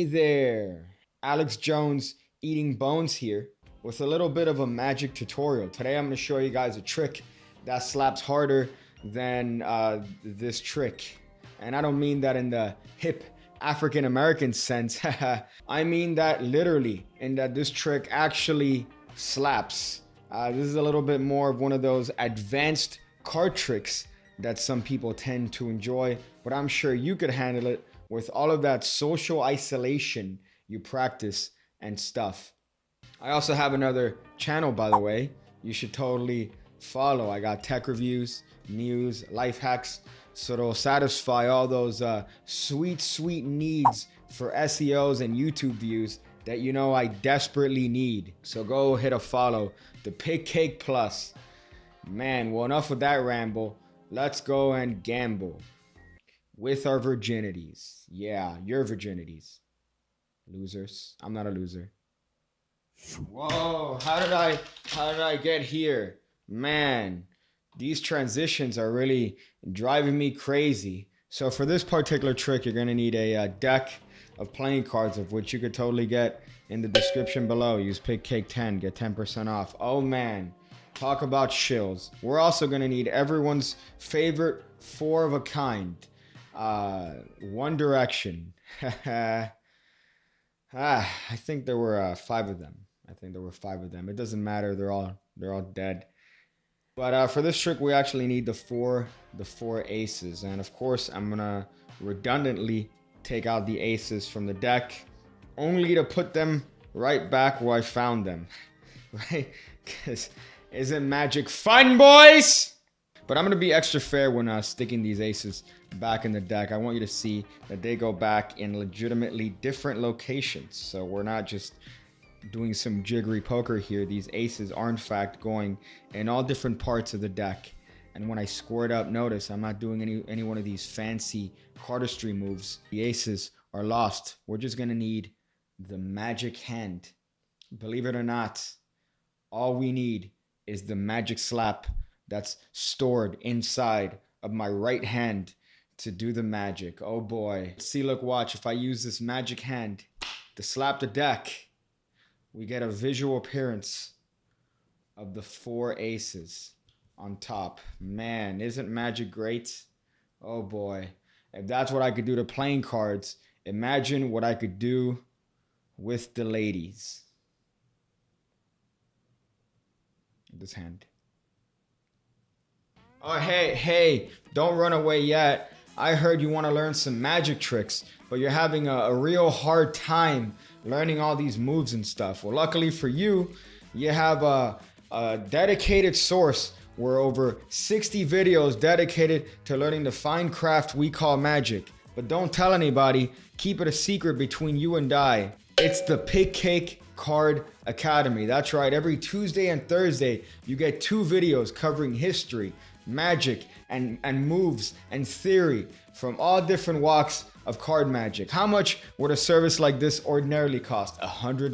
Hey there, Alex Jones eating bones here with a little bit of a magic tutorial. Today I'm going to show you guys a trick that slaps harder than this trick. And I don't mean that in the hip African American sense. I mean that literally, in that this trick actually slaps. This is a little bit more of one of those advanced card tricks that some people tend to enjoy, but I'm sure you could handle it with all of that social isolation you practice and stuff. I also have another channel, by the way, you should totally follow. I got tech reviews, news, life hacks, so it'll satisfy all those sweet needs for SEOs and YouTube views that you know I desperately need. So go hit a follow, the Pig Cake Plus. Man, well, enough with that ramble. Let's go and gamble with our virginities. Yeah, your virginities. Losers. I'm not a loser. Whoa, how did I get here? Man, these transitions are really driving me crazy. So for this particular trick, you're gonna need a deck of playing cards, of which you could totally get in the description below. Use Pig Cake 10, get 10% off. Oh man, talk about shills. We're also gonna need everyone's favorite 4 of a kind. One Direction. I think there were 5 of them. It doesn't matter. They're all dead. But for this trick, we actually need the four aces. And of course, I'm gonna redundantly take out the aces from the deck, only to put them right back where I found them. Right? Because isn't magic fun, boys? But I'm gonna be extra fair when sticking these aces back in the deck. I want you to see that they go back in legitimately different locations. So we're not just doing some jiggery poker here. These aces are in fact going in all different parts of the deck. And when I score it up, notice I'm not doing any one of these fancy cardistry moves. The aces are lost. We're just gonna need the magic hand. Believe it or not, all we need is the magic slap that's stored inside of my right hand to do the magic. Oh boy. See, look, watch. If I use this magic hand to slap the deck, we get a visual appearance of the 4 aces on top. Man, isn't magic great? Oh boy. If that's what I could do to playing cards, imagine what I could do with the ladies. This hand. Oh, hey, don't run away yet. I heard you want to learn some magic tricks, but you're having a real hard time learning all these moves and stuff. Well, luckily for you, you have a dedicated source where over 60 videos dedicated to learning the fine craft we call magic. But don't tell anybody, keep it a secret between you and I. It's the Pig Cake Card Academy. That's right, every Tuesday and Thursday, you get 2 videos covering history, magic, and moves and theory from all different walks of card magic. How much would a service like this ordinarily cost? $100?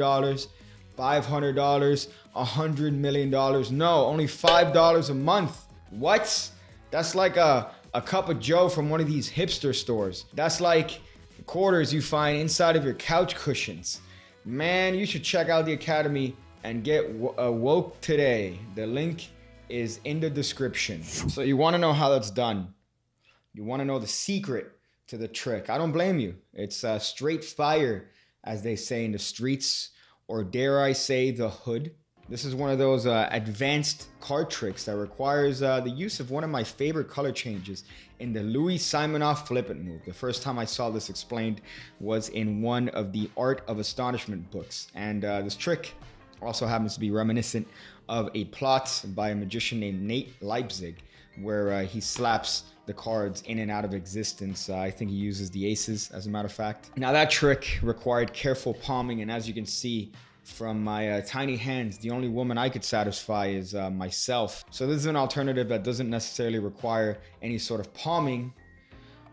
$500? $100 million? No, only $5 a month. What? That's like a cup of joe from one of these hipster stores. That's like quarters you find inside of your couch cushions. Man, you should check out the Academy and get woke today. The link is in the description. So you want to know how that's done. You want to know the secret to the trick. I don't blame you. It's straight fire, as they say in the streets, or dare I say the hood. This is one of those advanced card tricks that requires the use of one of my favorite color changes in the Louis Simonov Flippant move. The first time I saw this explained was in one of the Art of Astonishment books. And this trick also happens to be reminiscent of a plot by a magician named Nate Leipzig, where he slaps the cards in and out of existence. I think he uses the aces, as a matter of fact. Now that trick required careful palming, and as you can see from my tiny hands, the only woman I could satisfy is myself. So this is an alternative that doesn't necessarily require any sort of palming,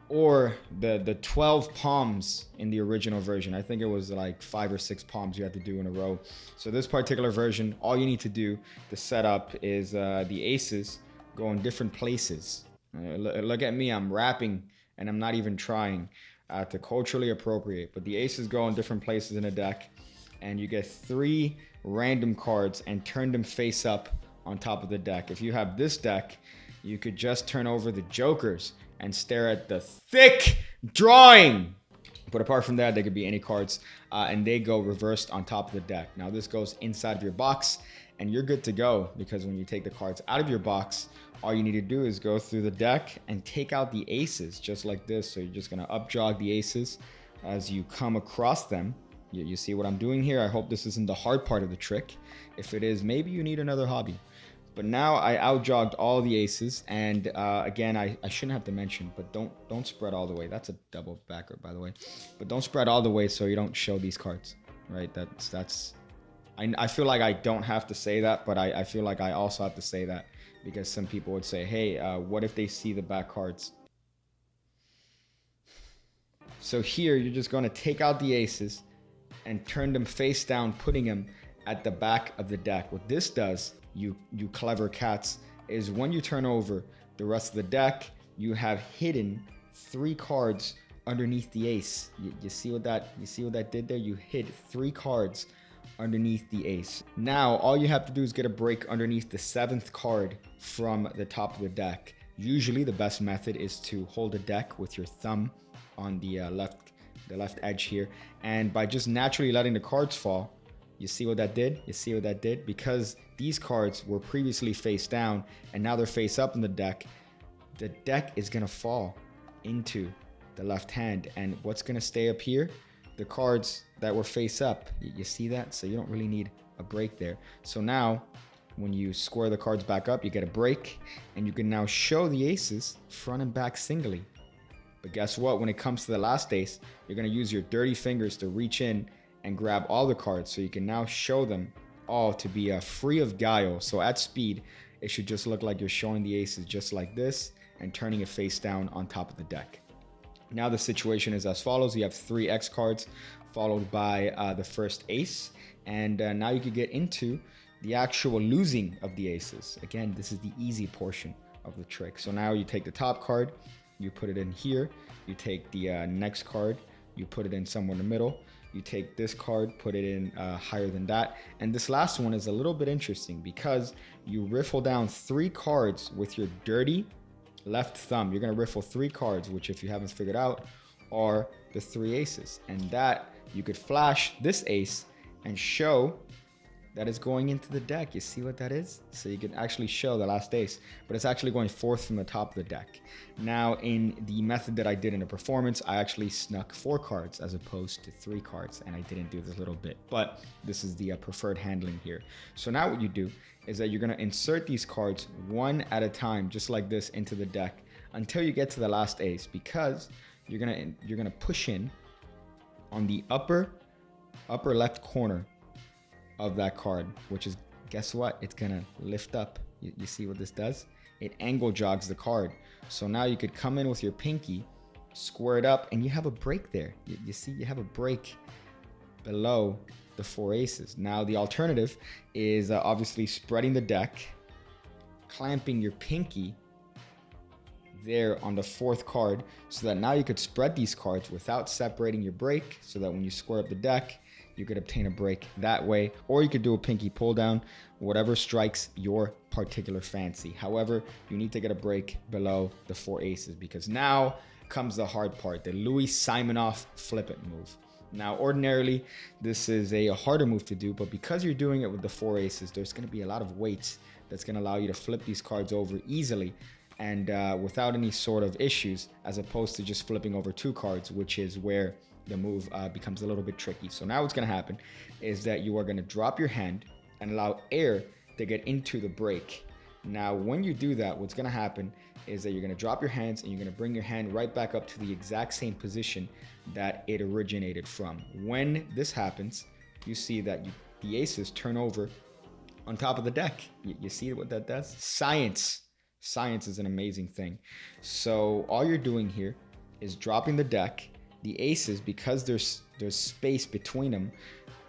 or the 12 palms in the original version. I think it was like 5 or 6 palms you had to do in a row. So this particular version, all you need to do to set up is the aces go in different places. Look at me, I'm rapping and I'm not even trying. to culturally appropriate. But the aces go in different places in the deck, and you get 3 random cards and turn them face up on top of the deck. If you have this deck, you could just turn over the jokers and stare at the thick drawing. But apart from that, they could be any cards, and they go reversed on top of the deck. Now this goes inside of your box, and you're good to go, because when you take the cards out of your box, all you need to do is go through the deck and take out the aces just like this. So you're just gonna up jog the aces as you come across them. You see what I'm doing here? I hope this isn't the hard part of the trick. If it is, maybe you need another hobby. But now I outjogged all the aces, and again, I shouldn't have to mention, but don't spread all the way. That's a double backer, by the way. But don't spread all the way so you don't show these cards, right? I feel like I don't have to say that, but I feel like I also have to say that, because some people would say, hey, what if they see the back cards? So here, you're just going to take out the aces and turn them face down, putting them at the back of the deck. What this does, you clever cats, is when you turn over the rest of the deck, you have hidden 3 cards underneath the ace. You see what that did there? You hid 3 cards underneath the ace. Now all you have to do is get a break underneath the 7th card from the top of the deck. Usually the best method is to hold a deck with your thumb on the left edge here, and by just naturally letting the cards fall. You see what that did? You see what that did? Because these cards were previously face down and now they're face up in the deck is gonna fall into the left hand, and what's gonna stay up here? The cards that were face up. You see that? So you don't really need a break there. So now when you square the cards back up, you get a break, and you can now show the aces front and back singly. But guess what? When it comes to the last ace, you're gonna use your dirty fingers to reach in and grab all the cards, so you can now show them all to be free of guile. So at speed, it should just look like you're showing the aces just like this and turning it face down on top of the deck. Now the situation is as follows. You have 3 X cards followed by the first ace, and now you could get into the actual losing of the aces. Again, this is the easy portion of the trick. So now you take the top card, you put it in here, you take the next card, you put it in somewhere in the middle, you take this card, put it in higher than that. And this last one is a little bit interesting because you riffle down 3 cards with your dirty left thumb. You're gonna riffle 3 cards, which if you haven't figured out are the 3 aces. And that you could flash this ace and show that is going into the deck. You see what that is? So you can actually show the last ace, but it's actually going forth from the top of the deck. Now in the method that I did in the performance, I actually snuck 4 cards as opposed to 3 cards, and I didn't do this little bit, but this is the preferred handling here. So now what you do is that you're gonna insert these cards one at a time, just like this, into the deck until you get to the last ace, because you're gonna push in on the upper left corner of that card, which is, guess what? It's gonna lift up. You see what this does? It angle jogs the card. So now you could come in with your pinky, square it up, and you have a break there. You see, you have a break below the 4 aces. Now the alternative is obviously spreading the deck, clamping your pinky there on the 4th card, so that now you could spread these cards without separating your break, so that when you square up the deck, you could obtain a break that way, or you could do a pinky pull down, whatever strikes your particular fancy. However, you need to get a break below the 4 aces, because now comes the hard part, the Louis Simonoff flip it move. Now, ordinarily, this is a harder move to do, but because you're doing it with the 4 aces, there's going to be a lot of weight that's going to allow you to flip these cards over easily and without any sort of issues, as opposed to just flipping over 2 cards, which is where the move becomes a little bit tricky. So now what's going to happen is that you are going to drop your hand and allow air to get into the break. Now, when you do that, what's going to happen is that you're going to drop your hands and you're going to bring your hand right back up to the exact same position that it originated from. When this happens, you see that the aces turn over on top of the deck. You see what that does? Science is an amazing thing. So all you're doing here is dropping the deck. The aces, because there's space between them,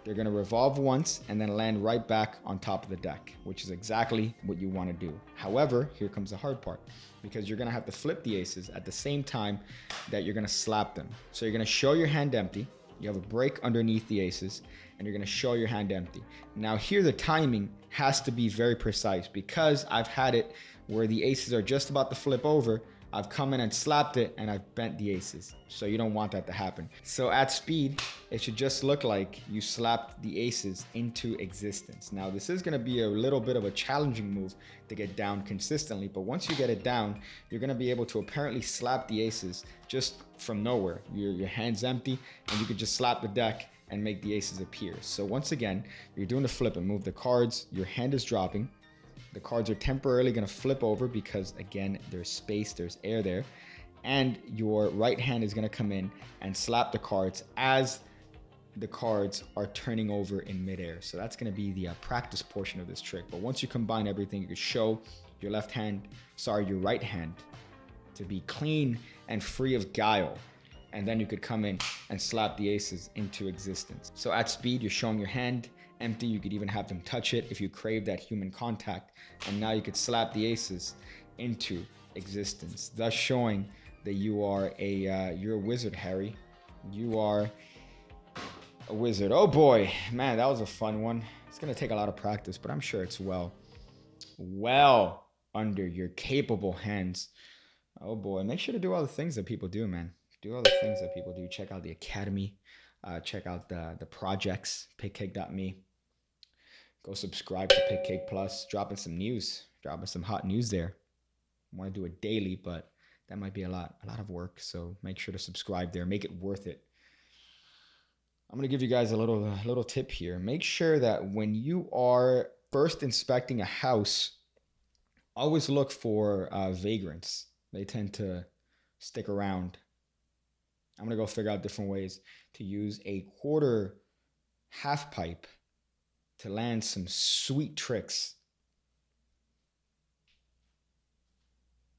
they're going to revolve once and then land right back on top of the deck, which is exactly what you want to do. However, here comes the hard part. because you're going to have to flip the aces at the same time that you're going to slap them. So you're going to show your hand empty. You have a break underneath the aces, and you're going to show your hand empty. Now here the timing has to be very precise, because I've had it where the aces are just about to flip over. I've come in and slapped it, and I've bent the aces. So you don't want that to happen. So at speed, it should just look like you slapped the aces into existence. Now this is going to be a little bit of a challenging move to get down consistently, but once you get it down, you're going to be able to apparently slap the aces just from nowhere. Your hand's empty, and you could just slap the deck and make the aces appear. So once again, you're doing the flip and move the cards. Your hand is dropping. The cards are temporarily going to flip over because, again, there's space, there's air there. And your right hand is going to come in and slap the cards as the cards are turning over in midair. So that's going to be the practice portion of this trick. But once you combine everything, you can show your your right hand to be clean and free of guile. And then you could come in and slap the aces into existence. So at speed, you're showing your hand empty. You could even have them touch it if you crave that human contact. And now you could slap the aces into existence, thus showing that you're a wizard, Harry. You are a wizard. Oh boy, man, that was a fun one. It's gonna take a lot of practice, but I'm sure it's well under your capable hands. Oh boy, make sure to do all the things that people do, man. Do all the things that people do. Check out the academy. Check out the projects, pigcake.me. Go subscribe to Pigcake Plus. Dropping some news. Dropping some hot news there. I want to do it daily, but that might be a lot of work. So make sure to subscribe there. Make it worth it. I'm going to give you guys a little tip here. Make sure that when you are first inspecting a house, always look for vagrants. They tend to stick around. I'm going to go figure out different ways to use a quarter half pipe to land some sweet tricks